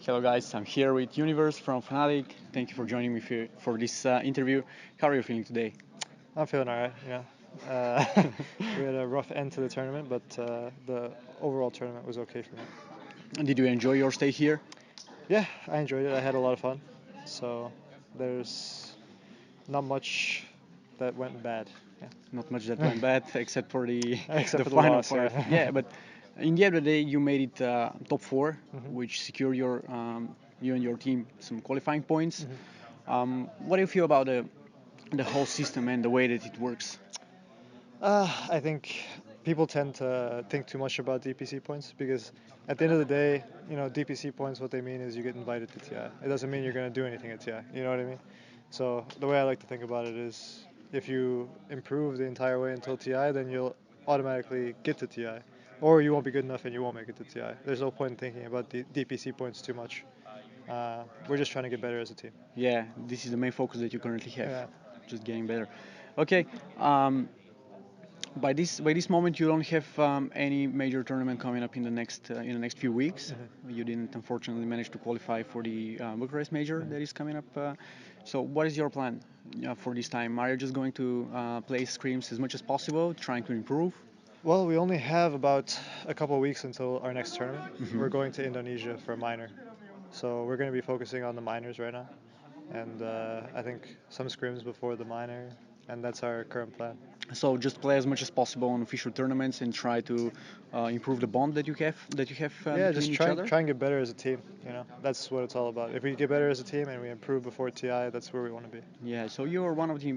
Hello guys, I'm here with Universe from Fnatic. Thank you for joining me for this interview. How are you feeling today? I'm feeling all right. We had a rough end to the tournament, but the overall tournament was okay for me. Did you enjoy your stay here? Yeah, I enjoyed it. I had a lot of fun. So there's not much that went bad. Not much that Yeah. went bad, except for the Except the for the final loss. part. Yeah. Yeah, but in the end of the day, you made it top four, Mhm. which secured you and your team some qualifying points. Mhm. What do you feel about the whole system and the way that it works? I think people tend to think too much about DPC points because at the end of the day, DPC points, what they mean is you get invited to TI. It doesn't mean you're going to do anything at TI. You know what I mean? So the way I like to think about it is if you improve the entire way until TI, then you'll automatically get to TI. Or you won't be good enough and you won't make it to TI. There's no point in thinking about the DPC points too much. We're just trying to get better as a team. Yeah, this is the main focus that you currently have, Yeah. just getting better. Okay. By this moment, you don't have any major tournament coming up in the next few weeks. Mhm. You didn't unfortunately manage to qualify for the Bucharest major Mhm. that is coming up. So, what is your plan for this time? Are you just going to play scrims as much as possible, trying to improve? Well, we only have about a couple of weeks until our next tournament. Hmm. We're going to Indonesia for a minor. So we're going to be focusing on the minors right now. And I think some scrims before the minor, and that's our current plan. So, just play as much as possible on official tournaments and try to improve the bond that you have Yeah, between just each try other. try and get better as a team. That's what it's all about. If we get better as a team and we improve before TI, that's where we want to be. Yeah. So you are one of the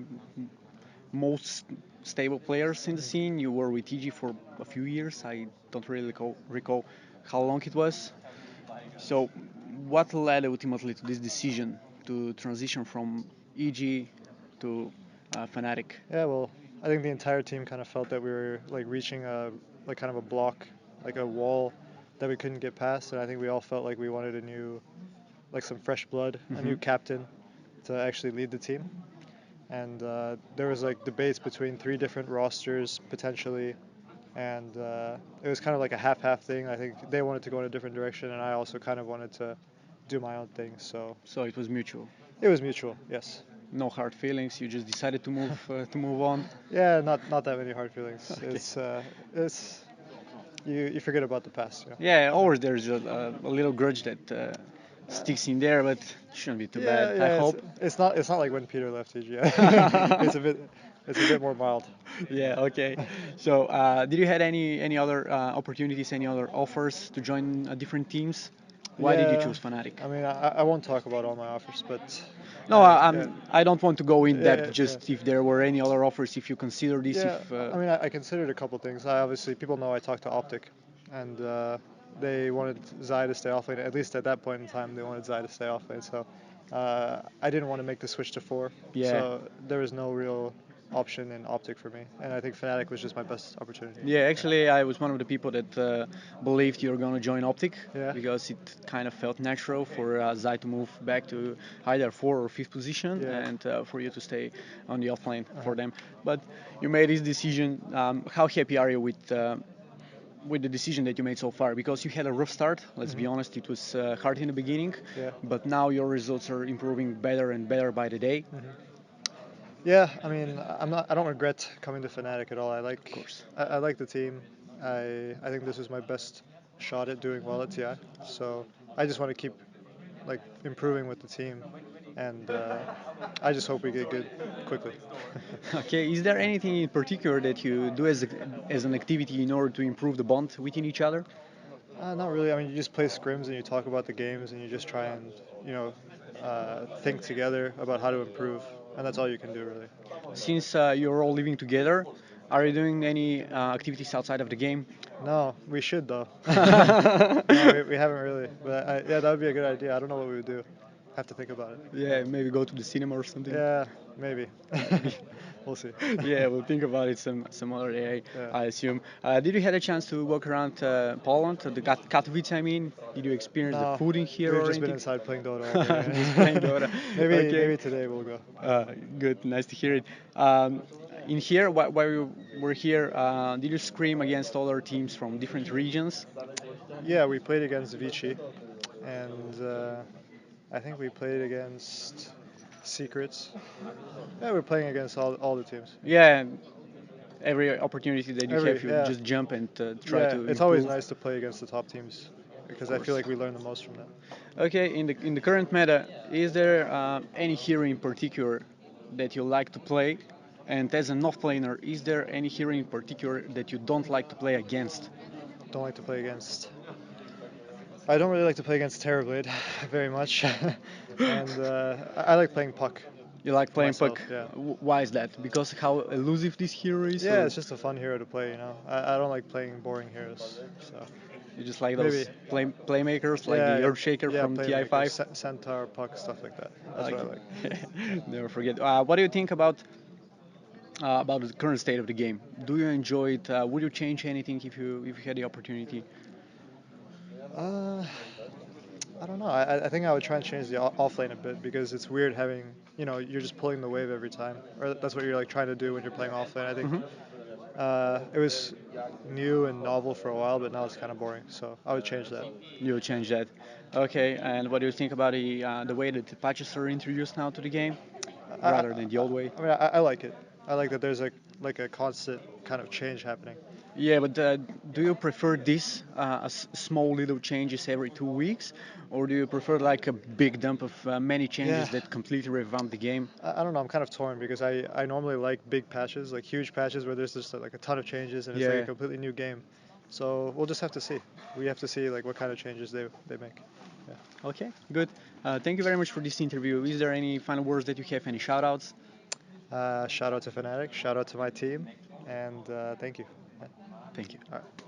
most stable players in the Mhm. scene. You were with TG for a few years. I don't really recall how long it was. So, what led ultimately to this decision to transition from EG to Fnatic? Yeah, well, I think the entire team kind of felt that we were like reaching a like kind of a block, like a wall that we couldn't get past, and I think we all felt like we wanted a new, like some fresh blood, a Hmm. new captain to actually lead the team. And there was like debates between three different rosters potentially, and it was kind of like a half-half thing. I think they wanted to go in a different direction, and I also kind of wanted to do my own thing. So So it was mutual. it was mutual, yes. No hard feelings. You just decided to move on. Yeah, not that many hard feelings. Okay. It's you forget about the past. Yeah, always there's a little grudge that sticks in there, but shouldn't be too bad. Yeah, I yeah. hope. It's not like when Peter left TGI. It's a bit more mild. Yeah, okay. So, did you had any other opportunities, any other offers to join different teams? Why did you Yeah, choose Fnatic? I mean I won't talk about all my offers, but No, yeah, I don't want to go in depth. yeah, yeah. Just if there were any other offers, if you consider this, Yeah, if I mean, I considered a couple things. I obviously people know I talked to Optic, and they wanted Zai to stay off lane. At least at that point in time, they wanted Zai to stay off lane. So I didn't want to make the switch to four. yeah. So there was no real option in Optic for me, and I think Fnatic was just my best opportunity. Yeah, actually, I was one of the people that believed you were going to join Optic Yeah. because it kind of felt natural for Zai to move back to either fourth or fifth position Yeah. and for you to stay on the offlane Uh-huh. for them. But you made this decision. How happy are you with the decision that you made so far? Because you had a rough start. Let's be Mhm. honest, it was hard in the beginning, Yeah. but now your results are improving better and better by the day. Mhm. Yeah, I mean, I don't regret coming to Fnatic at all. Of course. I like the team. I think this was my best shot at doing well at TI. So I just want to keep like improving with the team, and I just hope we get good quickly. Okay, is there anything in particular that you do as an activity in order to improve the bond within each other? Not really. I mean, you just play scrims and you talk about the games and you just try and think together about how to improve, and that's all you can do really. Since you're all living together, are you doing any activities outside of the game? No, we should though. No, we haven't really. But yeah, that would be a good idea. I don't know what we would do. Have to think about it. Yeah, maybe go to the cinema or something. Yeah, maybe. Maybe. We'll see. Yeah, we'll think about it some other day, Yeah. I assume. Did you had a chance to walk around Poland, the Katowice, I mean? Did you experience the No, food in here we've or just been anything? inside playing Dota all day. Just playing Dota. Okay. Maybe today we'll go. Good, nice to hear it. Um, in here, while we were here, did you scream against other teams from different regions? Yeah, we played against Vici, and I think we played against Secrets. Yeah, we're playing against all the teams. Yeah, every opportunity that you have, you Yeah, just jump and try yeah. to It's always improve. nice to play against the top teams Of because I feel course. like we learn the most from that. Okay, in the current meta, is there any hero in particular that you like to play? And as an off-laner, is there any hero in particular that you don't like to play against? Don't like to play against. I don't really like to play against Terrorblade very much, and I like playing Puck You like for playing myself. Puck? Yeah. Why is that? Because how elusive this hero is, Yeah, or it's just a fun hero to play. I don't like playing boring heroes. So you just like maybe. those playmakers like Yeah, the yeah, Earthshaker yeah. from Playmakers, TI5? Centaur, Puck, stuff like that. That's what I Okay. like. Never forget. What do you think about the current state of the game? Do you enjoy it? Would you change anything if you had the opportunity? Uh, I don't know. I think I would try and change the offlane a bit because it's weird having, you're just pulling the wave every time, or that's what you're like trying to do when you're playing offlane. I think Hmm. it was new and novel for a while, but now it's kind of boring. So I would change that. You'll change that. Okay. And what do you think about the way that the patches are introduced now to the game, I, I, rather than the old way? I mean, I like it. I like that there's like a constant kind of change happening. Yeah, but do you prefer this as small little changes every 2 weeks, or do you prefer like a big dump of many Yeah, changes that completely revamp the game? I don't know. I'm kind of torn because I normally like big patches, like huge patches where there's just like a ton of changes and it's like a Yeah. completely new game. So we'll just have to see. We have to see like what kind of changes they make. Yeah. Okay, good. Thank you very much for this interview. Is there any final words that you have? Any shout outs? Shout out to Fnatic. Shout out to my team, and thank you. Yeah. Thank you. All right.